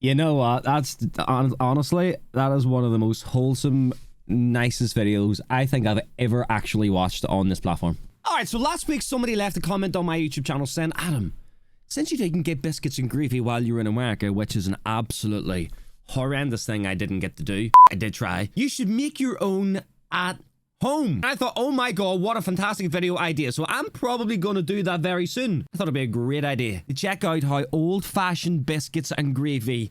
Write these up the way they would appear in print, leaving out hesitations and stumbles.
You know what? That's honestly, that is one of the most wholesome, nicest videos I think I've ever actually watched on this platform. Alright, so last week somebody left a comment on my YouTube channel saying, Adam, since you didn't get biscuits and gravy while you were in America, which is an absolutely horrendous thing I didn't get to do, I did try, you should make your own at home. And I thought, oh my god, what a fantastic video idea. So I'm probably going to do that very soon. I thought it'd be a great idea to check out how old-fashioned biscuits and gravy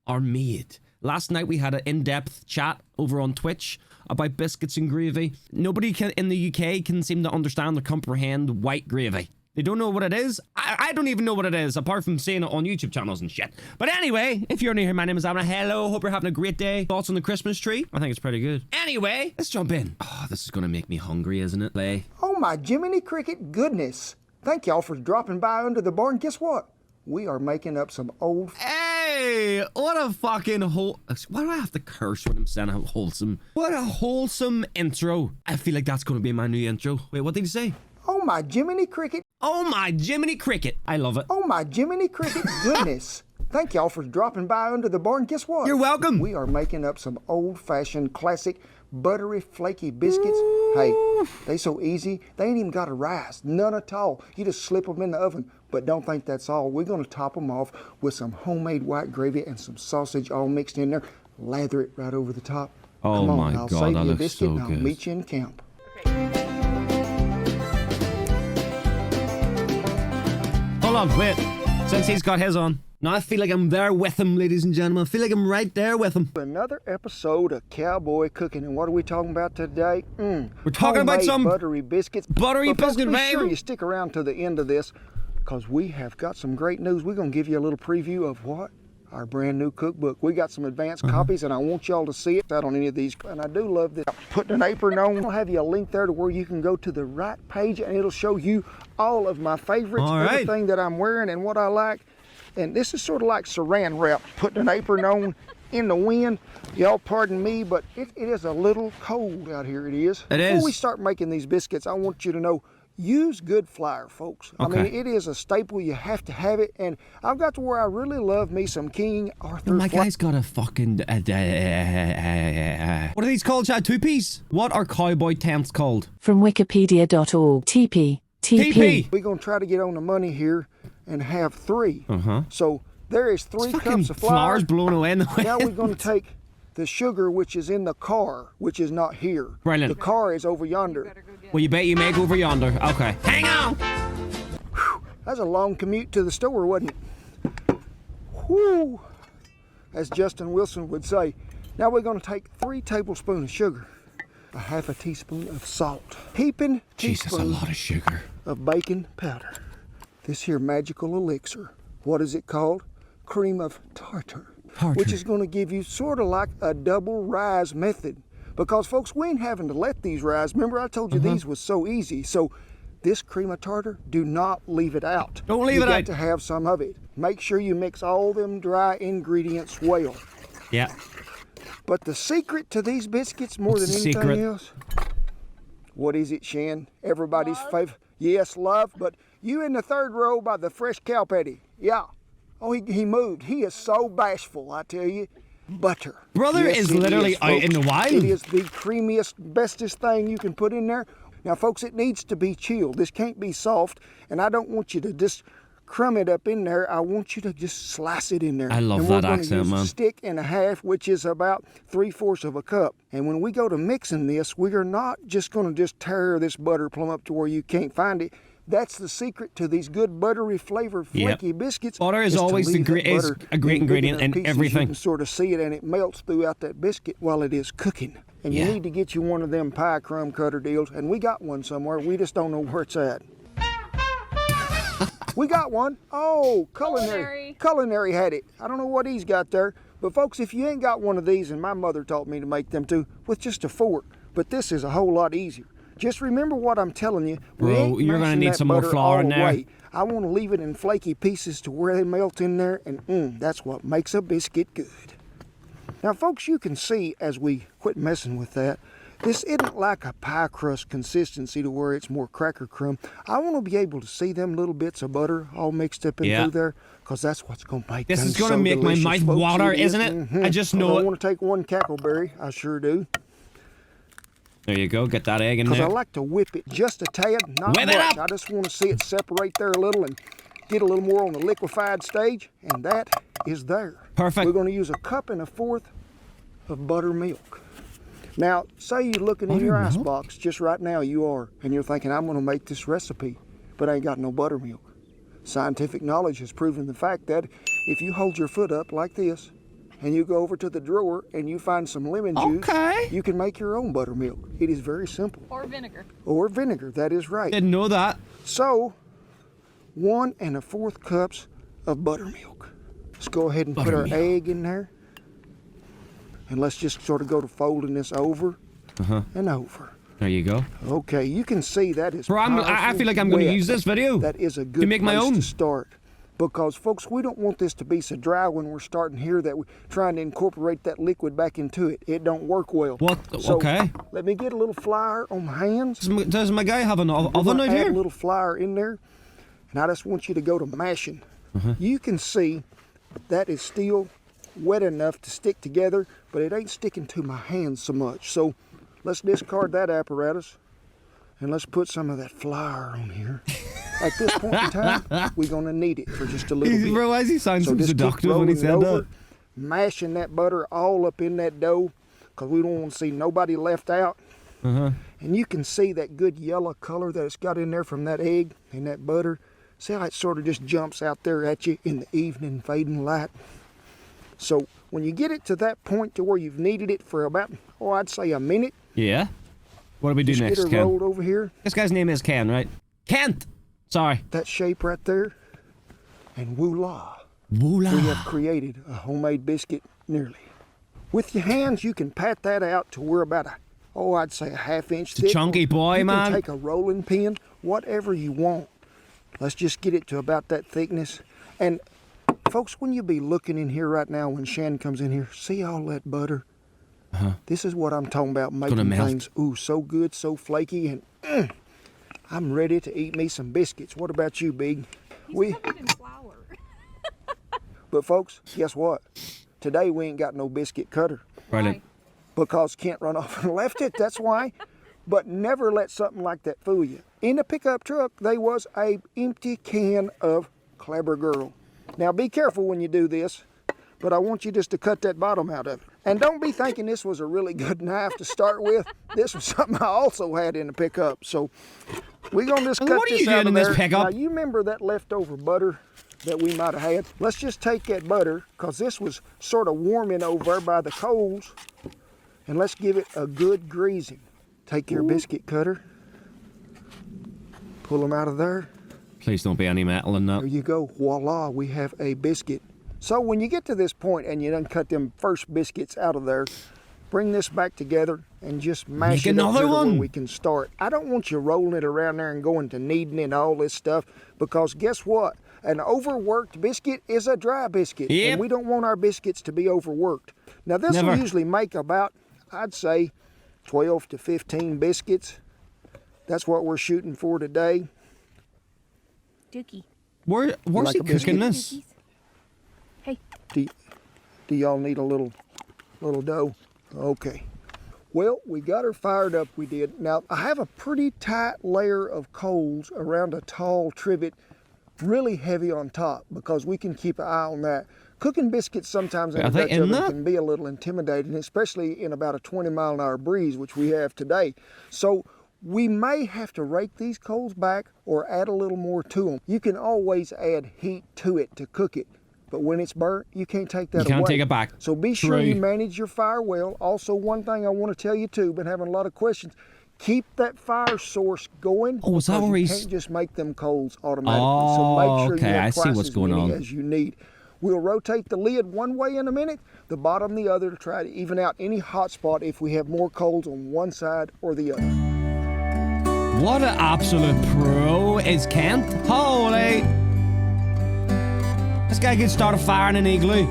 are made. Last night we had an in-depth chat over on Twitch about biscuits and gravy. Nobody in the UK can seem to understand or comprehend white gravy. They don't know what it is. I don't even know what it is, apart from seeing it on YouTube channels and shit. But anyway, if you're new here, my name is Adam. Hello, hope you're having a great day. Thoughts on the Christmas tree? I think it's pretty good. Anyway, let's jump in. Oh, this is gonna make me hungry, isn't it, Lay? Oh my Jiminy Cricket goodness. Thank y'all for dropping by under the barn. Guess what? We are making up some old... Hey, what a fucking whole... Why do I have to curse when I'm saying wholesome? What a wholesome intro. I feel like that's gonna be my new intro. Wait, what did he say? Oh my Jiminy Cricket. Oh my Jiminy Cricket. I love it. Oh my Jiminy Cricket goodness. Thank y'all for dropping by under the barn. Guess what? You're welcome. We are making up some old-fashioned classic buttery flaky biscuits. Hey, they so easy. They ain't even got to rise. None at all. You just slip them in the oven. But don't think that's all. We're going to top them off with some homemade white gravy and some sausage all mixed in there. Lather it right over the top. Oh Come on, my I'll God, save that you a looks biscuit so and I'll good. meet you in camp. Hold on, wait. Since he's got his on. Now I feel like I'm there with him, ladies and gentlemen. I feel like I'm right there with him. Another episode of Cowboy Cooking, and what are we talking about today? We're talking about Homemade some buttery biscuits. buttery But folks, biscuit, be sure baby. you stick around to the end of this, because we have got some great news. We're going to give you a little preview of what? Our brand new cookbook. We got some advanced copies, and I want y'all to see it out on any of these. And I do love this. Putting an apron on. I'll have you a link there to where you can go to the right page, and it'll show you all of my favorites, All right. everything that I'm wearing and what I like. And this is sort of like saran wrap, putting an apron on in the wind. Y'all pardon me, but it is a little cold out here, it is. It Before is. we start making these biscuits, I want you to know, use good flour, folks. Okay. I mean, it is a staple. You have to have it. And I've got to where I really love me some King Arthur My flour. guy's got a fucking... what are these called, Chad? Two-piece? What are cowboy tents called? From wikipedia.org. TP. TP. We're going to try to get on the money here and have 3. So there is 3 Fucking cups of flour. flour's blown away in the wind. Now we're going to take the sugar, which is in the car, which is not here. Brilliant. The car is over yonder. Well, you bet you may go over yonder. Okay. Hang on! That's a long commute to the store, wasn't it? Whew, as Justin Wilson would say. Now we're going to take 3 tablespoons of sugar, a half a teaspoon of salt, heaping Jesus, a teaspoon lot of sugar. of baking powder. This here magical elixir, what is it called? Cream of tartar. Tartar. Which is going to give you sort of like a double rise method. Because folks, we ain't having to let these rise. Remember I told you these was so easy. So this cream of tartar, do not leave it out. Don't leave you it got out. to have some of it. Make sure you mix all them dry ingredients well. Yeah. But the secret to these biscuits, more What's than the anything secret? else, what is it, Shan? Everybody's favorite. Yes, love. But you in the 3rd row by the fresh cow patty. Yeah. Oh, he moved. He is so bashful, I tell you. Butter. Brother Yes, is it literally out folks. in the wild. It is the creamiest, bestest thing you can put in there. Now, folks, it needs to be chilled. This can't be soft, and I don't want you to just crumb it up in there. I want you to just slice it in there. I love and that we're gonna accent, use man. a stick and a half, which is about 3/4 of a cup. And when we go to mixing this, we are not just going to just tear this butter plumb up to where you can't find it. That's the secret to these good buttery flavored flaky biscuits. Butter is to always leave that is butter a great in big ingredient enough in pieces. everything. You can sort of see it, and it melts throughout that biscuit while it is cooking. And Yeah. you need to get you one of them pie crumb cutter deals, and we got one somewhere. We just don't know where it's at. We got one. Oh, culinary. Culinary had it. I don't know what he's got there. But folks, if you ain't got one of these, and my mother taught me to make them too, with just a fork. But this is a whole lot easier. Just remember what I'm telling you. We Bro, ain't you're gonna mashing need that some more butter flour all in the there. way. I want to leave it in flaky pieces to where they melt in there, and that's what makes a biscuit good. Now, folks, you can see as we quit messing with that, This isn't like a pie crust consistency to where it's more cracker crumb. I want to be able to see them little bits of butter all mixed up in through there, because that's what's going to make this things is going to so make delicious, my mouth folks. water, It isn't it? I just know I it. want to take one cackleberry. I sure do. There you go. Get that egg in there. Because I like to whip it just a tad, not Whip much. it up. I just want to see it separate there a little and get a little more on the liquefied stage, and that is there. Perfect. We're going to use 1.25 cups of buttermilk. Now, say you're looking in your icebox just right now, you are, and you're thinking, I'm going to make this recipe, but I ain't got no buttermilk. Scientific knowledge has proven the fact that if you hold your foot up like this, and you go over to the drawer and you find some lemon juice, you can make your own buttermilk. It is very simple. Or vinegar. Or vinegar, that is right. Didn't know that. So, 1.25 cups of buttermilk. Let's go ahead and put our egg in there. And let's just sort of go to folding this over and over. There you go. Okay, you can see that is Bro, I feel like I'm going to use this video That is a good to make my place own. to start. Because, folks, we don't want this to be so dry when we're starting here that we're trying to incorporate that liquid back into it. It don't work well. What? So, Okay. let me get a little flour on my hands. Does my guy have an oven We're out gonna add here? a little flour in there, and I just want you to go to mashing. You can see that is still wet enough to stick together, but it ain't sticking to my hands so much. So let's discard that apparatus, and let's put some of that flour on here. At this point in time, we're gonna need it for just a little bit. Bro, why does he sound so just keep seductive when he rolling said it over, that? mashing that butter all up in that dough, because we don't want to see nobody left out. And you can see that good yellow color that it's got in there from that egg and that butter. See how it sort of just jumps out there at you in the evening fading light. So when you get it to that point to where you've kneaded it for about, I'd say a minute. Yeah. What do we do Just next, get her Ken? rolled over here. This guy's name is Ken, right? Kent! Sorry. That shape right there. And voila. Voila. We have created a homemade biscuit nearly. With your hands, you can pat that out to where about I'd say a 1/2 inch thick. chunky boy, you man. can take a rolling pin, whatever you want. Let's just get it to about that thickness. And folks, when you be looking in here right now, when Shannon comes in here, see all that butter? This is what I'm talking about, making melt. things, so good, so flaky, and I'm ready to eat me some biscuits. What about you, Big? He's covered in flour. But folks, guess what? Today we ain't got no biscuit cutter. Brilliant. Because Kent run off and left it, that's why. But never let something like that fool you. In the pickup truck, there was a empty can of Clever Girl. Now be careful when you do this, but I want you just to cut that bottom out of it. And don't be thinking this was a really good knife to start with. This was something I also had in the pickup. So we're gonna just cut What are this you out doing of in this there. pickup? Now you remember that leftover butter that we might have had? Let's just take that butter, because this was sort of warming over there by the coals, and let's give it a good greasing. Take your biscuit cutter, pull them out of there. Please don't be any metal in There that. you go. Voila, we have a biscuit. So when you get to this point and you done cut them first biscuits out of there, bring this back together and just mash Make it up another here to where one. we can start. I don't want you rolling it around there and going to kneading and all this stuff, because guess what? An overworked biscuit is a dry biscuit. Yep. And we don't want our biscuits to be overworked. Now this will Never. usually make about, I'd say, 12 to 15 biscuits. That's what we're shooting for today. Dookie. Where's Like he a biscuit? cooking this? Dookies. Hey. Do y'all need a little dough? Okay. Well, we got her fired up, we did. Now, I have a pretty tight layer of coals around a tall trivet, really heavy on top, because we can keep an eye on that. Cooking biscuits sometimes in Are a they Dutch in oven that? can be a little intimidating, especially in about a 20-mile-an-hour breeze, which we have today. So we may have to rake these coals back or add a little more to them. You can always add heat to it to cook it, but when it's burnt, you can't take that away. You can't take it back. So be sure you True. manage your fire well. Also, one thing I want to tell you too, been having a lot of questions. Keep that fire source going. Oh, is that because where you he's- can't just make them coals automatically. so Oh, make sure okay, you have I see twice what's as going many on. as you need. We'll rotate the lid one way in a minute, the bottom the other, to try to even out any hot spot if we have more coals on one side or the other. What an absolute pro is Kent. Holy. This guy could start a fire in an igloo.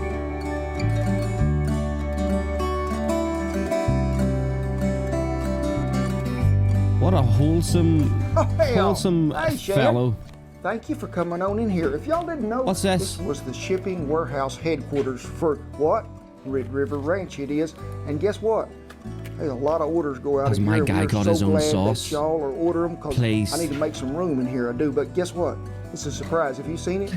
What a wholesome, hell. Hey, Shan. fellow. Thank you for coming on in here. If y'all didn't know, What's this? was the shipping warehouse headquarters for what? Red River Ranch it is. And guess what? There's a lot of orders go out Has of my here. guy We're got so his own glad sauce? that y'all are ordering because Please. I need to make some room in here. I do. But guess what? It's a surprise. Have you seen it?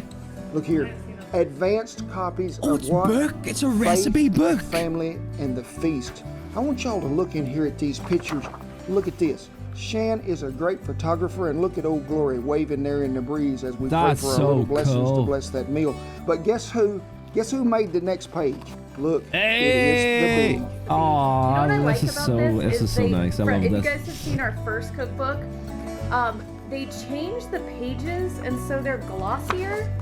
Look here. Advanced copies Oh, of it's what? book. It's a recipe Faith, book. Family, and the Feast. I want y'all to look in here at these pictures. Look at this. Shan is a great photographer, and look at old Glory waving there in the breeze as we That's pray for so our little blessings cool. to bless that meal. But guess who? Guess who made the next page? Look, Hey! it is the bee. Aw, You know what I like this is about so this so they, nice. I if love you this. guys have seen our first cookbook, they changed the pages and so they're glossier,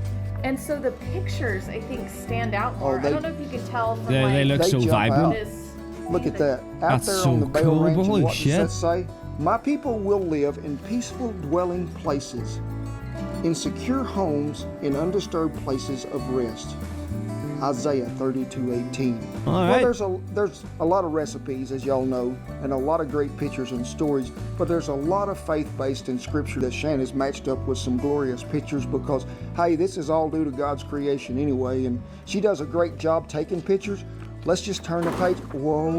and so the pictures I think stand out more. they- I don't know if you can tell from They look They so jump vibrant. out. this. Look at that. Out That's there so on the Bell cool. Ranch, and Holy what shit. does that say? My people will live in peaceful dwelling places, in secure homes, in undisturbed places of rest. Isaiah 32:18. All Well, right. there's a lot of recipes, as y'all know, and a lot of great pictures and stories, but there's a lot of faith-based in scripture that Shan has matched up with some glorious pictures because, hey, this is all due to God's creation anyway, and she does a great job taking pictures. Let's just turn the page. Whoa,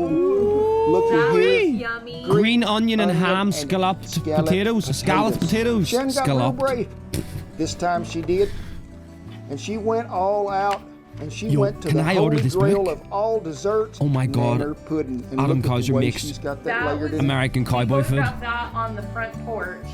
look That at was here. yummy. Green onion and Onion ham, and scalloped scalloped potatoes. Scalloped potatoes. Shan got real Scalloped. brave. This time she did, and she went all out. And she Yo, went to can the I order holy this grail book? of all desserts. Oh my God. Nanner pudding. And Adam look at Couser the way makes she's got that That layered was- in. American cowboy We food. photographed that on the front porch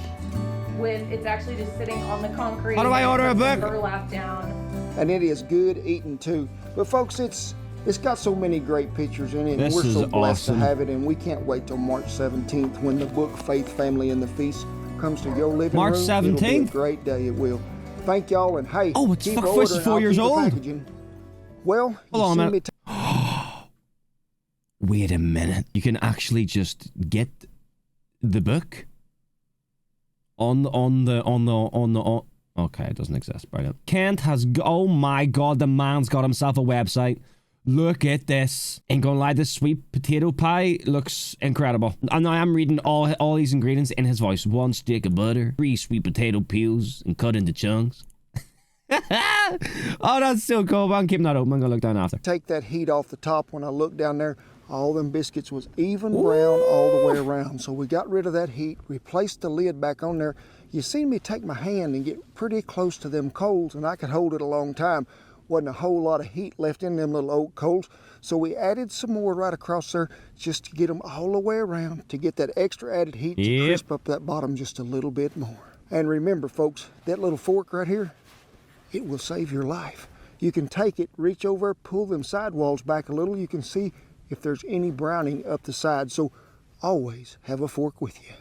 when it's actually just sitting on the concrete. How do I and order a put some book? burlap down. And it is good eating too. But folks, it's got so many great pictures in it, and This we're is so blessed awesome. to have it. And we can't wait till March 17th when the book Faith, Family, and the Feast comes to your living March room. 17th? It'll be a great day. It will. Thank y'all, and hey, Oh, it's keep fuck, ordering. this is 4 I'll years keep the old. packaging. Well, Hold on a you see minute. me Wait a minute. You can actually just get the book on okay, it doesn't exist. Brilliant. Kent has oh my god, the man's got himself a website. Look at this. Ain't gonna lie, this sweet potato pie looks incredible. And now I'm reading all these ingredients in his voice. 1 stick of butter, 3 sweet potato peels and cut into chunks. Oh, that's so cool. I'm keeping that open. I'm gonna look down after. take that heat off the top. When I looked down there, all them biscuits was even brown all the way around. So we got rid of that heat, replaced the lid back on there. You seen me take my hand and get pretty close to them coals, and I could hold it a long time. Wasn't a whole lot of heat left in them little oak coals. So we added some more right across there just to get them all the way around to get that extra added heat to Yep. crisp up that bottom just a little bit more. And remember, folks, that little fork right here, it will save your life. You can take it, reach over, pull them sidewalls back a little. You can see if there's any browning up the side. So always have a fork with you.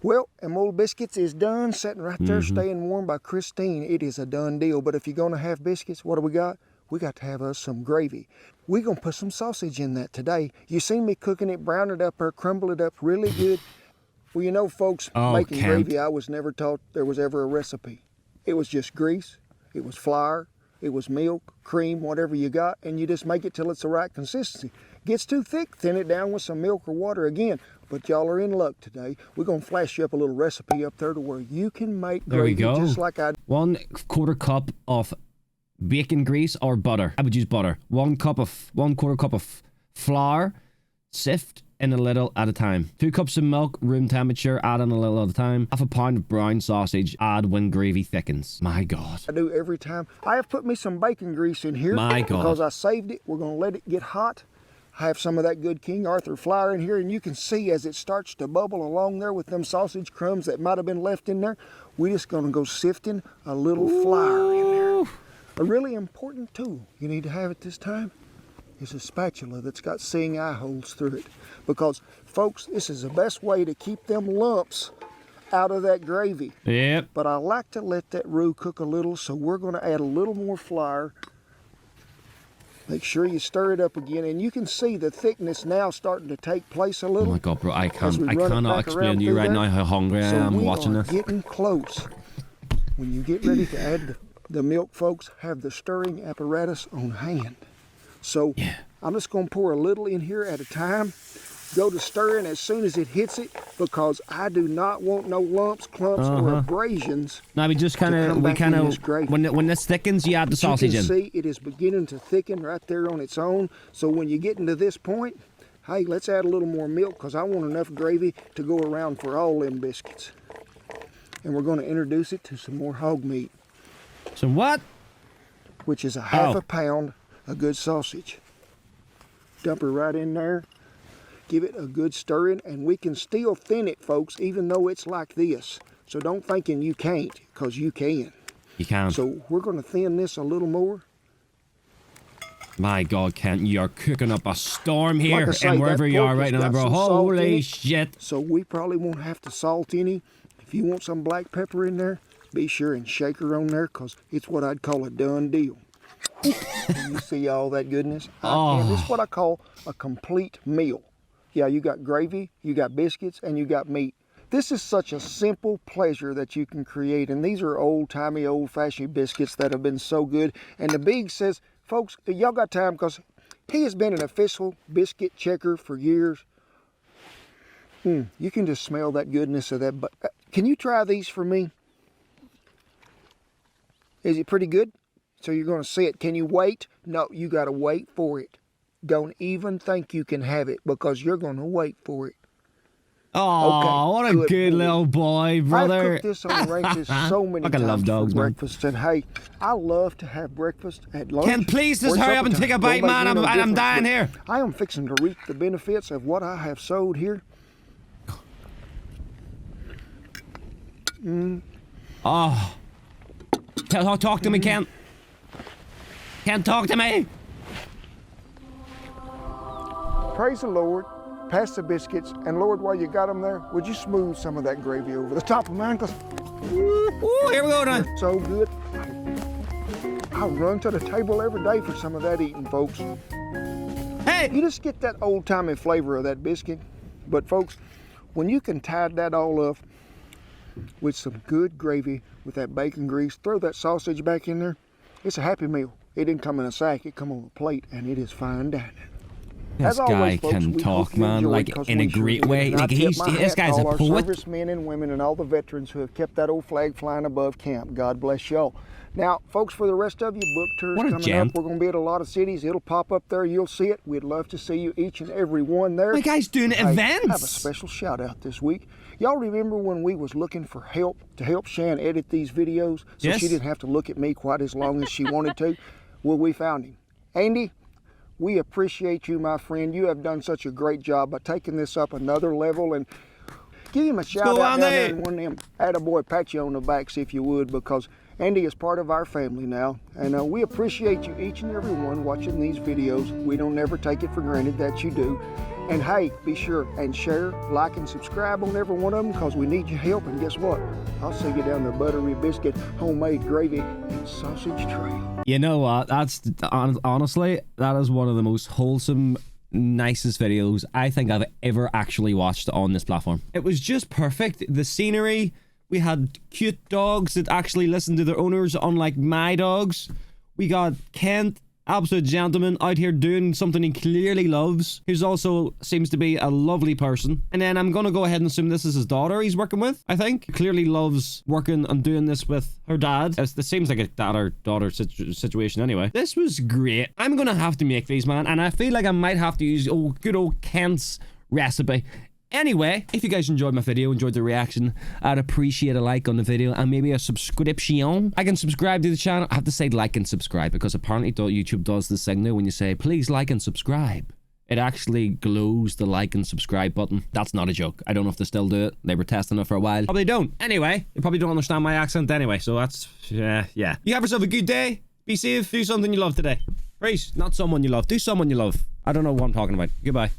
Well, them old biscuits is done, sitting right there, staying warm by Christine. It is a done deal. But if you're gonna have biscuits, what do we got? We got to have us some gravy. We're gonna put some sausage in that today. You seen me cooking it, brown it up or crumble it up really good. Well, you know, folks, Oh, making Kent. gravy, I was never taught there was ever a recipe. It was just grease. It was flour, it was milk, cream, whatever you got, and you just make it till it's the right consistency. Gets too thick, thin it down with some milk or water again. But y'all are in luck today. We're gonna flash you up a little recipe up there to where you can make There we gravy go. just like I 1/4 cup of bacon grease or butter. I would use butter. 1/4 cup of flour, sift in a little at a time. 2 cups of milk, room temperature, add in a little at a time. 1/2 pound of brown sausage, add when gravy thickens. My god. do every time. I have put me some bacon grease in here My God. because I saved it. We're gonna let it get hot. I have some of that good King Arthur flour in here, and you can see as it starts to bubble along there with them sausage crumbs that might have been left in there. We're just gonna go sifting a little flour in there. A really important tool you need to have at this time is a spatula that's got seeing eye holes through it. Because, folks, this is the best way to keep them lumps out of that gravy. Yep. But I like to let that roux cook a little, so we're going to add a little more flour. Make sure you stir it up again, and you can see the thickness now starting to take place a Oh little. my god, bro, I As we run it cannot back explain around to you through right there. now how hungry I So am we watching are this. getting close. When you get ready to add the milk, folks, have the stirring apparatus on hand. So I'm just going to pour a little in here at a time. go to stirring as soon as it hits it, because I do not want no lumps, clumps, or abrasions. Now we just kind of, when this thickens, you add the sausage in. You can see it is beginning to thicken right there on its own. So when you get into this point, hey, let's add a little more milk, because I want enough gravy to go around for all them biscuits. And we're going to introduce it to some more hog meat. Some what? Which is a half a pound of good sausage. Dump her right in there. Give it a good stirring, and we can still thin it, folks, even though it's like this. So don't thinking you can't, because you can. You can. So we're going to thin this a little more. My God, Kent, you are cooking up a storm here, Like I say, and wherever that you are pork right has now, got bro. some salt in Holy it, shit. So we probably won't have to salt any. If you want some black pepper in there, be sure and shake her on there, because it's what I'd call a done deal. You see all that goodness? And this is what I call a complete meal. Yeah, you got gravy, you got biscuits, and you got meat. This is such a simple pleasure that you can create, and these are old-timey, old-fashioned biscuits that have been so good. And the Big says, folks, y'all got time, because he has been an official biscuit checker for years. You can just smell that goodness of that. But can you try these for me? Is it pretty good? So you're going to see it. Can you wait? No, you got to wait for it. Don't even think you can have it, because you're going to wait for it. Oh, what a good little boy, brother. I've cooked this on the ranches so many times love dogs, for breakfast. And hey, I love to have breakfast at lunch. Ken, please just hurry up and take a bite, man. I'm dying here. I am fixing to reap the benefits of what I have sowed here. Oh. Talk to me, Ken. Ken, talk to me. Praise the Lord. Pass the biscuits. And Lord, while you got them there, would you smooth some of that gravy over the top of mine? Because Ooh, here we go now. it's so good. I run to the table every day for some of that eating, folks. Hey! You just get that old-timey flavor of that biscuit. But folks, when you can tie that all up with some good gravy with that bacon grease, throw that sausage back in there, it's a happy meal. It didn't come in a sack, it come on a plate, and it is fine dining. This guy can talk, man, like in a great way. Like this guy's a poet. Servicemen and women and all the veterans who have kept that old flag flying above camp. God bless y'all. Now, folks, for the rest of you, book tours coming up. We're going to be at a lot of cities. It'll pop up there. You'll see it. We'd love to see you, each and every one there. My guy's doing events. I have a special shout out this week. Y'all remember when we was looking for help to help Shan edit these videos so she didn't have to look at me quite as long as she wanted to? Well, we found him. Andy, we appreciate you, my friend. You have done such a great job by taking this up another level, and give him a shout out down there and one of them attaboy pat you on the backs if you would, because Andy is part of our family now, and we appreciate you, each and every one, watching these videos. We don't ever take it for granted that you do. And hey, be sure and share, like, and subscribe on every one of them, because we need your help. And guess what? I'll see you down the buttery biscuit, homemade gravy, and sausage trail. You know what? That's honestly, that is one of the most wholesome, nicest videos I think I've ever actually watched on this platform. It was just perfect. The scenery, we had cute dogs that actually listened to their owners, unlike my dogs. We got Kent, absolute gentleman, out here doing something he clearly loves, who's also seems to be a lovely person. And then I'm gonna go ahead and assume this is his daughter he's working with, I think. Clearly loves working and doing this with her dad. This seems like a dad or daughter situation anyway. This was great. I'm gonna have to make these, man, and I feel like I might have to use good old Kent's recipe. Anyway, if you guys enjoyed my video, enjoyed the reaction, I'd appreciate a like on the video and maybe a subscription. I can subscribe to the channel. I have to say like and subscribe, because apparently YouTube does this thing now when you say, please like and subscribe. It actually glows the like and subscribe button. That's not a joke. I don't know if they still do it. They were testing it for a while. Probably don't. Anyway, you probably don't understand my accent anyway, so that's, yeah. You have yourself a good day. Be safe. Do something you love today. Right? Not someone you love. Do someone you love. I don't know what I'm talking about. Goodbye.